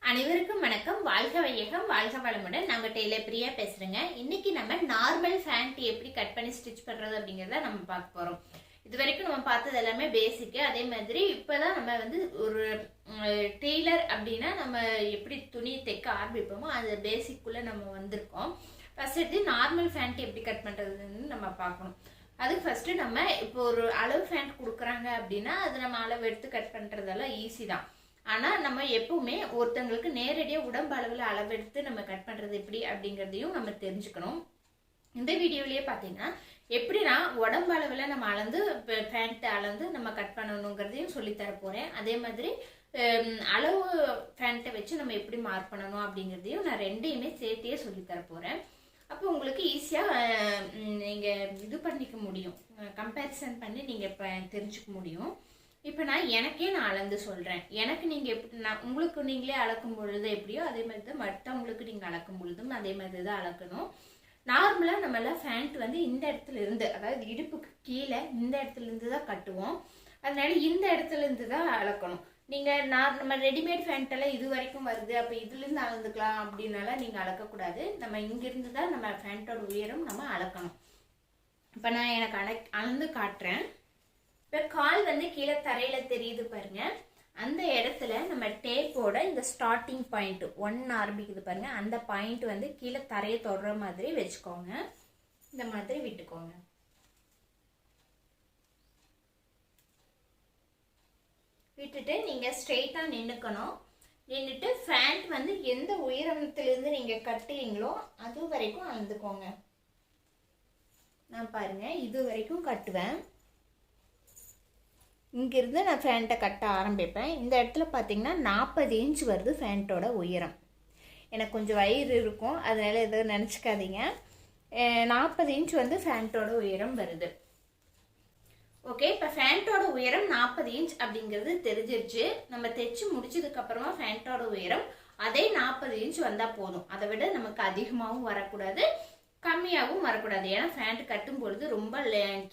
அனைவருக்கும் வணக்கம். வாழ்க வையகம், வாழ்க வளமுடன். நாங்க டெய்லர் பிரியா பேசுறேங்க. இன்னைக்கு நம்ம நார்மல் ஃபேண்ட் எப்படி கட் பண்ணி ஸ்டிச் பண்றது அப்படிங்கறத நம்ம பார்க்க போறோம். இது வரைக்கும் நம்ம பார்த்தது எல்லாமே பேசிக். அதே மாதிரி இப்பதான் நம்ம வந்து ஒரு டெய்லர் அப்படின்னா நம்ம எப்படி துணி தைக்க ஆரம்பிப்போமோ அந்த பேசிக்குள்ள நம்ம வந்திருக்கோம். ஃபர்ஸ்ட் நார்மல் ஃபேண்ட் எப்படி கட் பண்றதுன்னு நம்ம பார்க்கணும். அதுக்கு ஃபர்ஸ்ட் நம்ம இப்போ ஒரு அளவு ஃபேண்ட் கொடுக்குறாங்க அப்படின்னா அது நம்ம அளவு எடுத்து கட் பண்றதெல்லாம் ஈஸி தான். ஆனா நம்ம எப்பவுமே ஒருத்தங்களுக்கு நேரடியா உடம்பு அளவுல அளவெடுத்து நம்ம கட் பண்றது எப்படி அப்படிங்கறதையும் நம்ம தெரிஞ்சுக்கணும். இந்த வீடியோலயே பாத்தீங்கன்னா எப்படின்னா உடம்பு அளவுல நம்ம அளந்து பேண்ட் அளந்து நம்ம கட் பண்ணணுங்கிறதையும் சொல்லித்தர போறேன். அதே மாதிரி அளவு பேண்ட்டை வச்சு நம்ம எப்படி மார்க் பண்ணணும் அப்படிங்கறதையும் நான் ரெண்டையுமே சேர்த்தியே சொல்லித்தர போறேன். அப்போ உங்களுக்கு ஈஸியா நீங்க இது பண்ணிக்க முடியும், கம்பேரிசன் பண்ணி நீங்க தெரிஞ்சுக்க முடியும். இப்போ நான் அளந்து சொல்றேன். எனக்கு நீங்க எப்படி உங்களுக்கு நீங்களே அளக்கும் பொழுது எப்படியோ அதே மாதிரி தான் மற்றவங்களுக்கு நீங்க அளக்கும் பொழுதும் அதே மாதிரி தான் அளக்கணும். நார்மலா நம்ம எல்லாம் ஃபேண்ட் வந்து இந்த இடத்துல இருந்து, அதாவது இடுப்புக்கு கீழே இந்த இடத்துல இருந்து தான் கட்டுவோம். அதனால இந்த இடத்துல இருந்து தான் அளக்கணும். நீங்க நம்ம ரெடிமேட் ஃபேண்ட் எல்லாம் இது வரைக்கும் வருது, அப்ப இதுல இருந்து அளந்துக்கலாம் அப்படின்னால நீங்க அளக்கக்கூடாது. நம்ம இங்கிருந்து தான் நம்ம ஃபேண்டோட உயரம் நம்ம அளக்கணும். இப்ப நான் எனக்கு அளந்து காட்டுறேன். இப்போ கால் வந்து கீழே தரையில தெரியுது பாருங்க. அந்த இடத்துல நம்ம டேப்போட இந்த ஸ்டார்டிங் பாயிண்ட் 1 ஆரம்பிக்குது பாருங்க. அந்த பாயிண்ட் வந்து கீழே தரையை தொடுற மாதிரி வச்சுக்கோங்க. இந்த மாதிரி விட்டுக்கோங்க. விட்டுட்டு நீங்க ஸ்ட்ரெயிட்டா நின்னுக்கணும். நின்றுட்டு ஃபேண்ட் வந்து எந்த உயரத்திலிருந்து நீங்க கட்டுறீங்களோ அது வரைக்கும் அளந்துக்கோங்க. நான் பாருங்க இது வரைக்கும் கட்டுவேன். இங்கிருந்து நான் ஃபேண்ட்டை கட்ட ஆரம்பிப்பேன். இந்த இடத்துல பார்த்தீங்கன்னா 40 இன்ச் வருது ஃபேண்ட்டோட உயரம். எனக்கு கொஞ்சம் வயிறு இருக்கும், அதனால எதுவும் நினச்சிக்காதீங்க. 40 இன்ச் வந்து ஃபேண்ட்டோட உயரம் வருது. ஓகே, இப்போ ஃபேண்ட்டோட உயரம் 40 இன்ச் அப்படிங்கிறது தெரிஞ்சிருச்சு. நம்ம தைச்சு முடிச்சதுக்கு அப்புறமா ஃபேண்ட்டோட உயரம் அதே 40 இன்ச் வந்தால் போதும். அதை விட நமக்கு அதிகமாகவும் வரக்கூடாது, கம்மியாகவும் வரக்கூடாது. ஏன்னா ஃபேண்ட் கட்டும் பொழுது ரொம்ப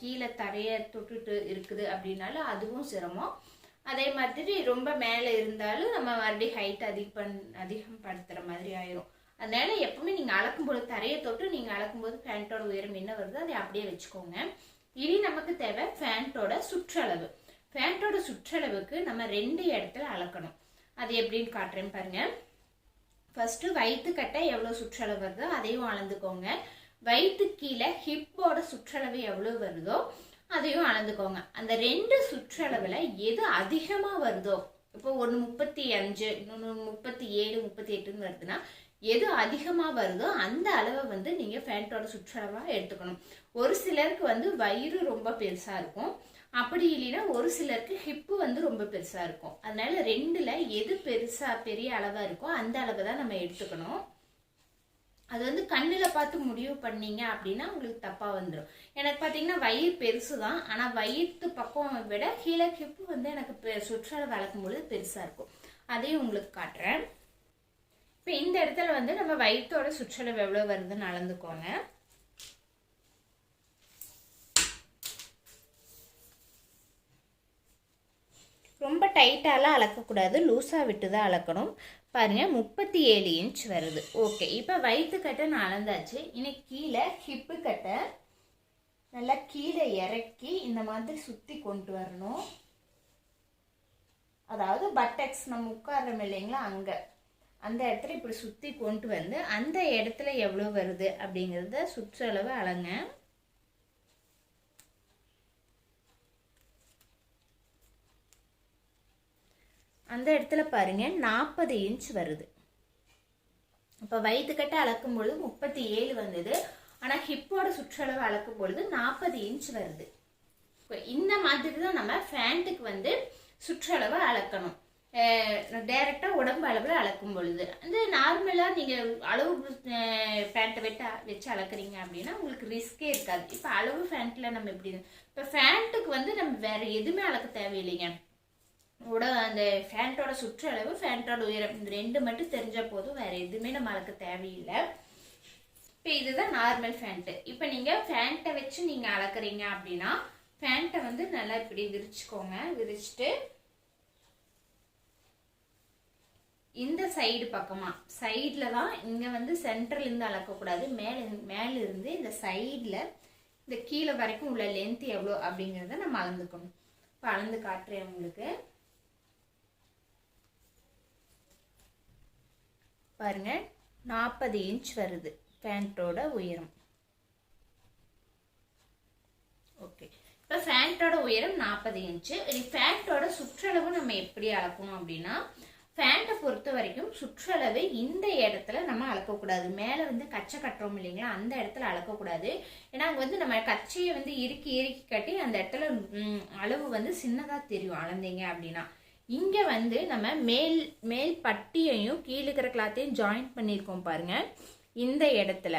கீழே தரையை தொட்டுட்டு இருக்குது அப்படின்னால அதுவும் சிரமம். அதே மாதிரி ரொம்ப மேலே இருந்தாலும் நம்ம மறுபடியும் ஹைட் அதிகப்படுத்துகிற மாதிரி ஆயிரும். அதனால எப்பவுமே நீங்கள் அளக்கும்போது தரையை தொட்டு நீங்கள் அளக்கும்போது ஃபேண்ட்டோட உயரம் என்ன வருதோ அதை அப்படியே வச்சுக்கோங்க. இனி நமக்கு தேவை ஃபேண்ட்டோட சுற்றளவு. ஃபேண்ட்டோட சுற்றளவுக்கு நம்ம 2 இடத்துல அளக்கணும். அது எப்படின்னு காட்டுறேன் பாருங்க. ஃபர்ஸ்ட் வயிற்று கட்டை எவ்வளோ சுற்றளவு வருதோ அதையும் அளந்துக்கோங்க. வயிற்று கீழே ஹிப்போட சுற்றளவு எவ்வளவு வருதோ அதையும் அளந்துக்கோங்க. அந்த 2 சுற்றளவுல எது அதிகமா வருதோ, இப்போ ஒன்று 35 இன்னொன்று 37 38 வருதுன்னா எது அதிகமா வருதோ அந்த அளவை வந்து நீங்க ஃபேண்ட்டோட சுற்றளவா எடுத்துக்கணும். ஒரு சிலருக்கு வந்து வயிறு ரொம்ப பெருசா இருக்கும், அப்படி இல்லைன்னா ஒரு சிலருக்கு ஹிப்பு வந்து ரொம்ப பெருசா இருக்கும். அதனால 2ல எது பெரிய அளவா இருக்கோ அந்த அளவை தான் நம்ம எடுத்துக்கணும். அது வந்து கண்ணில் பார்த்து முடிவு பண்ணீங்க அப்படின்னா உங்களுக்கு தப்பா வந்துடும். எனக்கு பார்த்தீங்கன்னா வயிறு பெருசு தான், ஆனால் வயிற்று பக்கம் விட கீழே ஹிப்பு வந்து எனக்கு சுற்றளவு அளக்கும் பொழுது பெருசா இருக்கும். அதையும் உங்களுக்கு காட்டுறேன். இப்போ இந்த இடத்துல வந்து நம்ம வயிற்றோட சுற்றளவு எவ்வளவு வருதுன்னு அளந்துக்கோங்க. ரொம்ப டைட்டாலாம் அளக்கக்கூடாது, லூஸாக விட்டு தான் அளக்கணும். பாருங்க 37 இன்ச் வருது. ஓகே, இப்போ வயிற்று கட்டை நான் அளந்தாச்சு. இன்னைக்கு கீழே ஹிப்பு கட்டை நல்லா கீழே இறக்கி இந்த மாதிரி சுற்றி கொண்டு வரணும். அதாவது பட்டக்ஸ் நம்ம உட்கார்றோம் இல்லைங்களா, அங்கே அந்த இடத்துல இப்படி சுற்றி கொண்டு வந்து அந்த இடத்துல எவ்வளோ வருது அப்படிங்கிறத சுற்றளவு அளங்க. அந்த இடத்துல பாருங்க 40 இன்ச் வருது. இப்போ வயிற்று கட்டை அளக்கும் பொழுது 37 வந்தது, ஆனால் ஹிப்போட சுற்றளவு அளக்கும் பொழுது 40 இன்ச் வருது. இந்த மாதிரி தான் நம்ம ஃபேண்ட்டுக்கு வந்து சுற்றளவு அளக்கணும். டைரக்டா உடம்பு அளவில் அளக்கும் பொழுது அந்த நார்மலாக நீங்கள் அளவு பேண்ட்டை வச்சு அளக்குறீங்க அப்படின்னா உங்களுக்கு ரிஸ்கே இருக்காது. இப்போ அளவு ஃபேண்ட்டில் நம்ம எப்படி, இப்போ ஃபேண்ட்டுக்கு வந்து நம்ம வேற எதுவுமே அளக்க தேவையில்லைங்க. அந்த ஃபேண்ட்டோட சுற்றளவு ஃபேண்ட்டோட உயரம் இந்த 2 மட்டும் தெரிஞ்சா போதும், வேற எதுவுமே நம்ம அளக்க தேவையில்லை. இப்போ இதுதான் நார்மல் ஃபேண்ட்டு. இப்போ நீங்கள் ஃபேண்ட்டை வச்சு நீங்கள் அளக்குறீங்க அப்படின்னா ஃபேண்ட்டை வந்து நல்லா இப்படி விரிச்சுக்கோங்க. விரிச்சுட்டு இந்த சைடு பக்கமாக சைடில் தான் இங்கே வந்து சென்டர்லேருந்து அளக்கக்கூடாது, மேலிருந்து இந்த சைடில் இந்த கீழே வரைக்கும் உள்ள லென்த் எவ்வளோ அப்படிங்கிறத நம்ம அளந்துக்கணும். இப்போ அளந்து காட்டுறேன் உங்களுக்கு பாருங்க. 40 இன்ச் வருது பேண்ட்டோட உயரம். ஓகே, இப்போ பேண்ட்டோட உயரம் 40 இன்ச்சு. பேண்ட்டோட சுற்றளவு நம்ம எப்படி அளக்கணும் அப்படின்னா, பேண்ட்டை பொறுத்த வரைக்கும் சுற்றளவு இந்த இடத்துல நம்ம அளக்கக்கூடாது. மேலே வந்து கச்சை கட்டுறோம் இல்லைங்களா, அந்த இடத்துல அளக்கக்கூடாது. ஏன்னா அங்கே வந்து நம்ம கச்சையை வந்து இறுக்கி கட்டி அந்த இடத்துல அளவு வந்து சின்னதாக தெரியும் அளந்தீங்க அப்படின்னா. இங்கே வந்து நம்ம மேல் பட்டியையும் கீழே இருக்கிற கிளாத்தையும் ஜாயிண்ட் பண்ணியிருக்கோம் பாருங்க. இந்த இடத்துல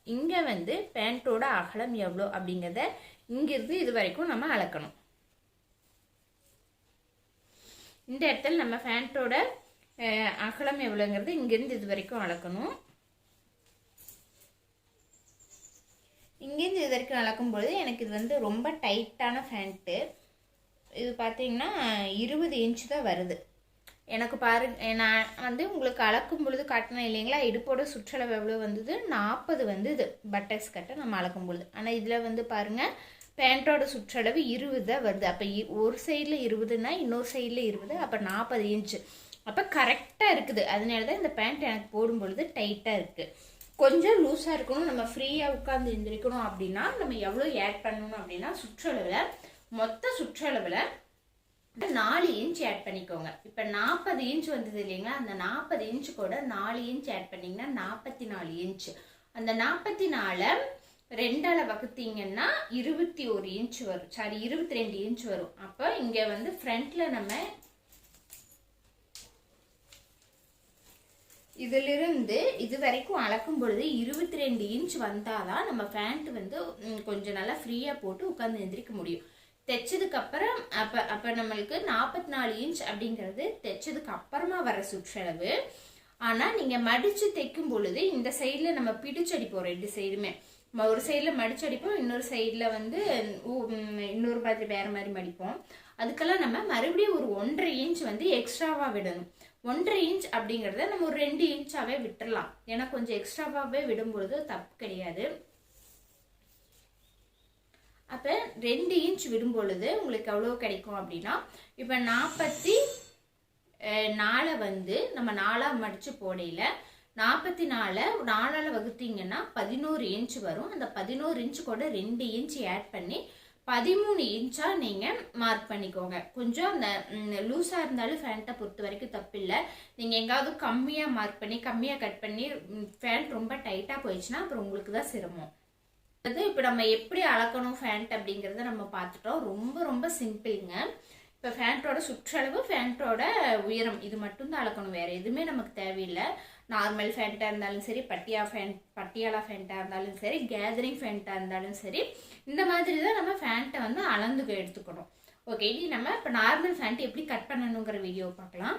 இங்கே வந்து பேண்ட்டோட அகலம் எவ்வளோ அப்படிங்கிறத இங்கிருந்து இது வரைக்கும் நம்ம அளக்கணும். இந்த இடத்துல நம்ம பேண்ட்டோட அகலம் எவ்வளோங்கிறது இங்கிருந்து இது வரைக்கும் அளக்கணும். இங்கேருந்து இது வரைக்கும் அளக்கும்பொழுது எனக்கு இது வந்து ரொம்ப டைட்டான பேண்ட்டு. இது பார்த்தீங்கன்னா 20 இன்ச்சு தான் வருது எனக்கு. நான் வந்து உங்களுக்கு அளக்கும் பொழுது காட்டினேன் இல்லைங்களா, இடுப்போட சுற்றளவு எவ்வளோ வந்தது, 40 வந்து இது பட்டக்ஸ் கட்டை நம்ம அளக்கும் பொழுது. ஆனால் இதில் வந்து பாருங்கள் பேண்ட்டோட சுற்றளவு 20 தான் வருது. அப்போ ஒரு சைடில் 20னா இன்னொரு சைடில் 20, அப்போ 40 இன்ச்சு. அப்போ கரெக்டாக இருக்குது. அதனால தான் இந்த பேண்ட் எனக்கு போடும் பொழுது டைட்டாக இருக்குது. கொஞ்சம் லூஸாக இருக்கணும், நம்ம ஃப்ரீயாக உட்காந்து எழுந்திரிக்கணும் அப்படின்னா நம்ம எவ்வளோ ஆட் பண்ணணும் அப்படின்னா, சுற்றளவில் மொத்த சுற்றளவில் 4 இன்ச் ஆட் பண்ணிக்கோங்க. இப்போ 40 இன்ச் வந்தது இல்லைங்களா, அந்த 40 இன்ச்சு கூட 4 இன்ச் ஆட் பண்ணிங்கன்னா 44 இன்ச்சு. அந்த 44 2ஆல் வகுத்தீங்கன்னா 21 இன்ச் வரும், சாரி 22 இன்ச் வரும். அப்போ இங்கே வந்து ஃப்ரண்ட்டில் நம்ம இதிலிருந்து இது வரைக்கும் அளக்கும் பொழுது 22 இன்ச் வந்தாதான் நம்ம பேண்ட் வந்து கொஞ்சம் நல்லா ஃப்ரீயாக போட்டு உட்காந்து எந்திரிக்க முடியும். தைச்சதுக்கு அப்புறம் அப்போ நம்மளுக்கு 44 இன்ச் அப்படிங்கிறது தைச்சதுக்கு அப்புறமா வர சுற்றளவு. ஆனால் நீங்கள் மடித்து தைக்கும் பொழுது இந்த சைடில் நம்ம பிடிச்சடிப்போம், 2 சைடுமே. ஒரு சைடில் மடிச்சடிப்போம், இன்னொரு சைடில் வந்து இன்னொரு மாதிரி வேறு மாதிரி மடிப்போம். அதுக்கெல்லாம் நம்ம மறுபடியும் ஒரு 1.5 இன்ச் வந்து எக்ஸ்ட்ராவாக விடணும். 1.5 இன்ச் அப்படிங்கிறத நம்ம ஒரு 2 இன்ச்சாவே விட்டுடலாம். ஏன்னா கொஞ்சம் எக்ஸ்ட்ராவாகவே விடும்பொழுது தப்பு கிடையாது. அப்போ 2 இன்ச் விடும் பொழுது உங்களுக்கு எவ்வளோ கிடைக்கும் அப்படின்னா, இப்போ 44 வந்து நம்ம 4ஆக மடித்து போடையில் 44 4ஆல் வகுத்தீங்கன்னா 11 இன்ச் வரும். அந்த 11 இன்ச்சு கூட 2 இன்ச் ஆட் பண்ணி 13 இன்ச்சாக நீங்கள் மார்க் பண்ணிக்கோங்க. கொஞ்சம் அந்த லூஸாக இருந்தாலும் ஃபேண்ட்டை பொறுத்த வரைக்கும் தப்பில்லை. நீங்கள் எங்காவது கம்மியாக மார்க் பண்ணி கம்மியாக கட் பண்ணி ஃபேண்ட் ரொம்ப டைட்டாக போயிடுச்சுன்னா அப்புறம் உங்களுக்கு தான் சிரமம். அது இப்போ நம்ம எப்படி அளக்கணும் ஃபேண்ட் அப்படிங்கிறத நம்ம பார்த்துட்டோம். ரொம்ப ரொம்ப சிம்பிளுங்க. இப்போ ஃபேண்ட்டோட சுற்றளவு, ஃபேண்ட்டோட உயரம், இது மட்டும்தான் அளக்கணும், வேறு எதுவுமே நமக்கு தேவையில்லை. நார்மல் ஃபேண்ட்டாக இருந்தாலும் சரி, பட்டியாலா ஃபேண்ட்டாக இருந்தாலும் சரி, கேதரிங் ஃபேண்ட்டாக இருந்தாலும் சரி, இந்த மாதிரி தான் நம்ம ஃபேண்ட்டை வந்து அளந்து எடுத்துக்கணும். ஓகே, இனி நம்ம இப்போ நார்மல் ஃபேண்ட் எப்படி கட் பண்ணணுங்கிற வீடியோ பார்க்கலாம்.